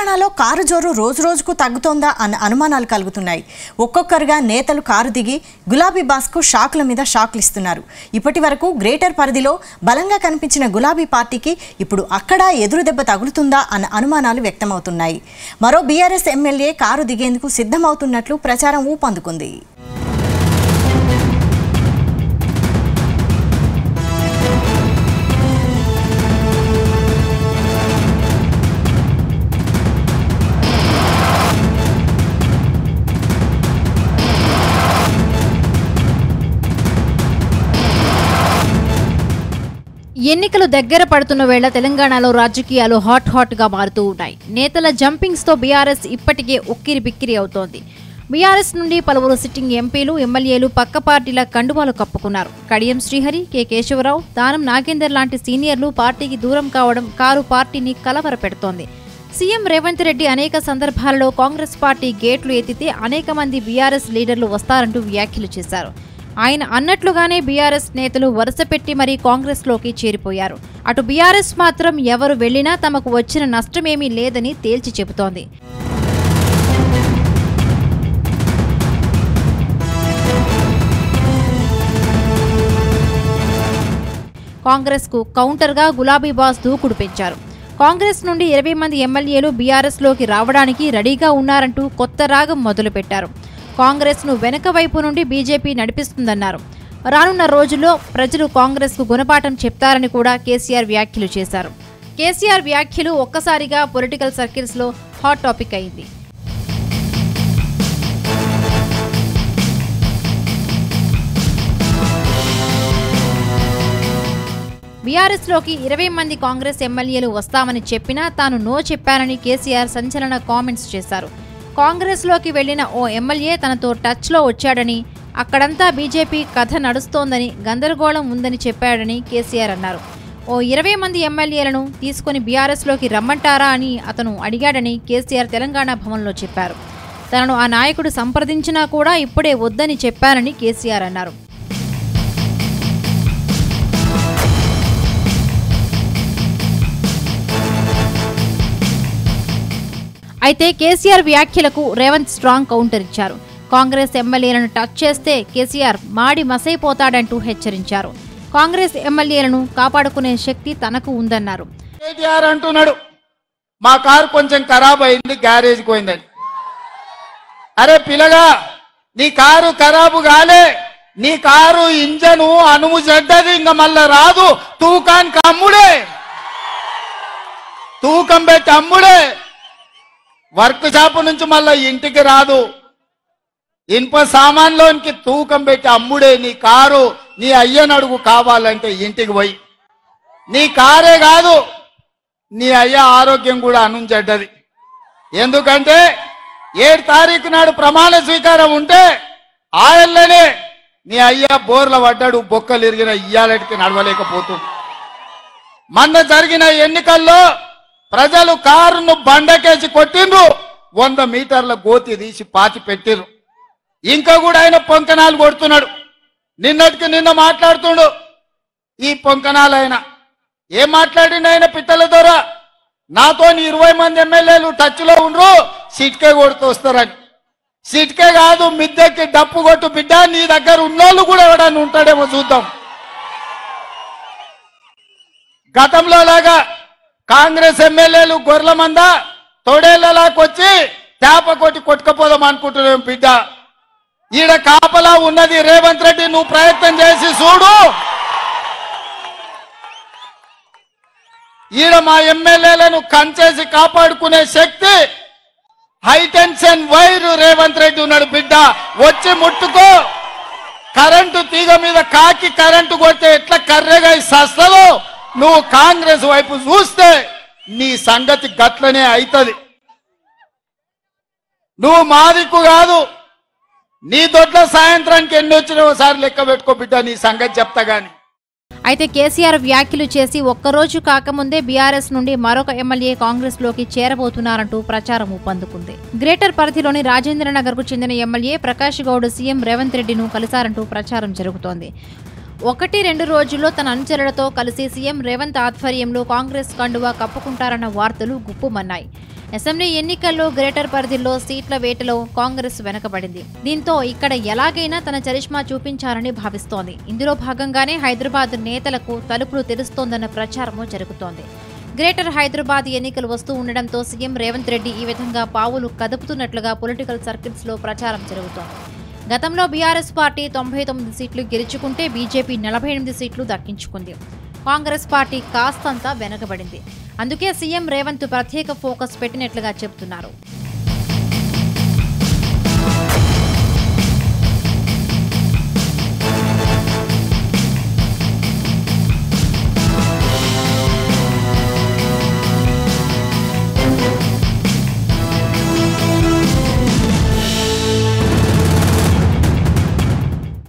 తెలంగాణలో కారు జోరు రోజురోజుకు తగ్గుతోందా అన్న అనుమానాలు కలుగుతున్నాయి. ఒక్కొక్కరుగా నేతలు కారు దిగి గులాబీ బాస్కు షాకుల మీద షాకులు ఇస్తున్నారు. ఇప్పటి వరకు గ్రేటర్ పరిధిలో బలంగా కనిపించిన గులాబీ పార్టీకి ఇప్పుడు అక్కడ ఎదురు దెబ్బ తగులుతుందా అన్న అనుమానాలు వ్యక్తమవుతున్నాయి. మరో బీఆర్ఎస్ ఎమ్మెల్యే కారు దిగేందుకు సిద్ధమవుతున్నట్లు ప్రచారం ఊపందుకుంది. ఎన్నికలు దగ్గర పడుతున్న వేళ తెలంగాణలో రాజకీయాలు హాట్ గా మారుతూ ఉన్నాయి. నేతల జంపింగ్స్ తో బీఆర్ఎస్ ఇప్పటికే ఉక్కిరి బిక్కిరి అవుతోంది. బీఆర్ఎస్ నుండి పలువురు సిట్టింగ్ ఎంపీలు, ఎమ్మెల్యేలు పక్క పార్టీల కండువాలు కప్పుకున్నారు. కడియం శ్రీహరి, కె కేశవరావు, దానం నాగేందర్ లాంటి సీనియర్లు పార్టీకి దూరం కావడం కారు పార్టీని కలవర పెడుతోంది. సీఎం రేవంత్ రెడ్డి అనేక సందర్భాలలో కాంగ్రెస్ పార్టీ గేట్లు ఎత్తితే అనేక మంది బీఆర్ఎస్ లీడర్లు వస్తారంటూ వ్యాఖ్యలు చేశారు. ఆయన అన్నట్లుగానే బీఆర్ఎస్ నేతలు వరుసపెట్టి మరీ కాంగ్రెస్లోకి చేరిపోయారు. అటు బీఆర్ఎస్ మాత్రం ఎవరు వెళ్లినా తమకు వచ్చిన నష్టమేమీ లేదని తేల్చి చెబుతోంది. కాంగ్రెస్కు కౌంటర్గా గులాబీ బాస్ దూకుడు పెంచారు. కాంగ్రెస్ నుండి 20 మంది ఎమ్మెల్యేలు బీఆర్ఎస్లోకి రావడానికి రెడీగా ఉన్నారంటూ కొత్త రాగం మొదలుపెట్టారు. కాంగ్రెస్ను వెనక వైపు నుండి బీజేపీ నడిపిస్తుందన్నారు. రానున్న రోజుల్లో ప్రజలు కాంగ్రెస్కు గుణపాఠం చెప్తారని కూడా కేసీఆర్ వ్యాఖ్యలు చేశారు. కేసీఆర్ వ్యాఖ్యలు ఒక్కసారిగా పొలిటికల్ సర్కిల్స్లో హాట్ టాపిక్ అయింది. బీఆర్ఎస్లోకి 20 మంది కాంగ్రెస్ ఎమ్మెల్యేలు వస్తామని చెప్పినా తాను నో చెప్పానని కేసీఆర్ సంచలన కామెంట్స్ చేశారు. కాంగ్రెస్లోకి వెళ్లిన ఓ ఎమ్మెల్యే తనతో టచ్లో వచ్చాడని, అక్కడంతా బీజేపీ కథ నడుస్తోందని, గందరగోళం ఉందని చెప్పాడని కేసీఆర్ అన్నారు. ఓ 20 మంది ఎమ్మెల్యేలను తీసుకుని బీఆర్ఎస్లోకి రమ్మంటారా అని అతను అడిగాడని కేసీఆర్ తెలంగాణ భవన్లో చెప్పారు. తనను ఆ నాయకుడు సంప్రదించినా కూడా ఇప్పుడే వద్దని చెప్పారని కేసీఆర్ అన్నారు. అయితే కేసీఆర్ వ్యాఖ్యలకు రేవంత్ స్ట్రాంగ్ కౌంటర్ ఇచ్చారు. కాంగ్రెస్ ఎమ్మెల్యేలను టచ్ చేస్తే కేసీఆర్ మాడి మసైపోతాడంటూ హెచ్చరించారు. కాంగ్రెస్ ఎమ్మెల్యేలను కాపాడుకునే శక్తి తనకు ఉందన్నారు. కేటీఆర్ అంటున్నాడు, మా కారు కొంచెం ఖరాబ్ అయింది, గ్యారేజ్కి పోయిందని. అరే పిల్లగా, నీ కారు ఖరాబు కాలే, నీ కారు ఇంజను అనుము చెడ్డది, ఇంకా మళ్ళా రాదు. తూకానికి అమ్ముడే, తూకం పెట్టి అమ్ముడే, వర్క్ షాప్ నుంచి మళ్ళా ఇంటికి రాదు. ఇనుప సామాన్లోనికి తూకం పెట్టి అమ్ముడే. నీ కారు నీ అయ్యనడుగు కావాలంటే ఇంటికి పోయి. నీ కారే కాదు, నీ అయ్య ఆరోగ్యం కూడా అనుంచెడ్డది. ఎందుకంటే 7 తారీఖు నాడు ప్రమాణ స్వీకారం ఉంటే ఆయనలోనే నీ అయ్య బోర్ల పడ్డాడు, బొక్కలు ఇరిగిన ఇయ్యాలటికి నడవలేకపోతుంది. మొన్న జరిగిన ఎన్నికల్లో ప్రజలు కారును బండకేసి కొట్టిండ్రు, 100 మీటర్ల గోతి తీసి పాతి పెట్టిర్రు. ఇంకా కూడా ఆయన పొంకనాలు కొడుతున్నాడు. నిన్నటికి నిన్న మాట్లాడుతుండు. ఈ పొంకనాలు ఆయన ఏం మాట్లాడిండు? ఆయన పిట్టల ద్వారా నాతో 20 మంది ఎమ్మెల్యేలు టచ్లో ఉండ్రు, సిట్కే కొడుతూ వస్తారని. సిట్కే కాదు, మిద్దెకి డప్పు కొట్టు బిడ్డ, నీ దగ్గర ఉన్నోళ్ళు కూడా ఎవడన్నా ఉంటాడేమో చూద్దాం. గతంలో లాగా కాంగ్రెస్ ఎమ్మెల్యేలు గొర్రెల మంద తోడేళ్లలాకొచ్చి తేప కొట్టి కొట్టుకపోదాం అనుకుంటున్నాం బిడ్డ. ఈడ కాపలా ఉన్నది రేవంత్ రెడ్డి, నువ్వు ప్రయత్నం చేసి చూడు. ఈడ మా ఎమ్మెల్యేలను కంచేసి కాపాడుకునే శక్తి హైటెన్షన్ వైర్ రేవంత్ రెడ్డి ఉన్నాడు బిడ్డ. వచ్చి ముట్టుకో. కరెంటు తీగ మీద కాకి కరెంటు కొడితే ఎట్లా కర్రెగా సస్తలో, నువ్వు కాంగ్రెస్ వైపు చూస్తే నీ సంగతి గట్లనే అవుతుంది. నువ్వు మాదిక్కు కాదు, నీ దొడ్ల సాయంత్రానికి ఎన్ని వచ్చినా ఒకసారి లెక్క పెట్టుకో బిడ్డ, నీ సంగతి చెప్తా గాని. అయితే కేసీఆర్ వ్యాఖ్యలు చేసి ఒక్కరోజు కాకముందే బీఆర్ఎస్ నుండి మరొక ఎమ్మెల్యే కాంగ్రెస్లోకి చేరబోతున్నారంటూ ప్రచారం ఊపందుకుంది. గ్రేటర్ పరిధిలోని రాజేంద్రనగర్ కు చెందిన ఎమ్మెల్యే ప్రకాష్ గౌడ్ సీఎం రేవంత్ రెడ్డిను కలిశారంటూ ప్రచారం జరుగుతోంది. 1-2 రోజుల్లో తన అనుచరులతో కలిసి సీఎం రేవంత్ ఆధ్వర్యంలో కాంగ్రెస్ కండువా కప్పుకుంటారన్న వార్తలు గుప్పుమన్నాయి. అసెంబ్లీ ఎన్నికల్లో గ్రేటర్ పరిధిలో సీట్ల వేటలో కాంగ్రెస్ వెనకబడింది. దీంతో ఇక్కడ ఎలాగైనా తన చరిష్మా చూపించాలని భావిస్తోంది. ఇందులో భాగంగానే హైదరాబాద్ నేతలకు తలుపులు తెరుస్తోందన్న ప్రచారము జరుగుతోంది. గ్రేటర్ హైదరాబాద్ ఎన్నికలు వస్తూ ఉండడంతో సీఎం రేవంత్ రెడ్డి ఈ విధంగా పావులు కదుపుతున్నట్లుగా పొలిటికల్ సర్కిల్స్ లో ప్రచారం జరుగుతోంది. గతంలో బీఆర్ఎస్ పార్టీ 99 సీట్లు గెలుచుకుంటే బీజేపీ 48 సీట్లు దక్కించుకుంది. కాంగ్రెస్ పార్టీ కాస్తంతా వెనకబడింది. అందుకే సీఎం రేవంత్ ప్రత్యేక ఫోకస్ పెట్టినట్లుగా చెబుతున్నారు.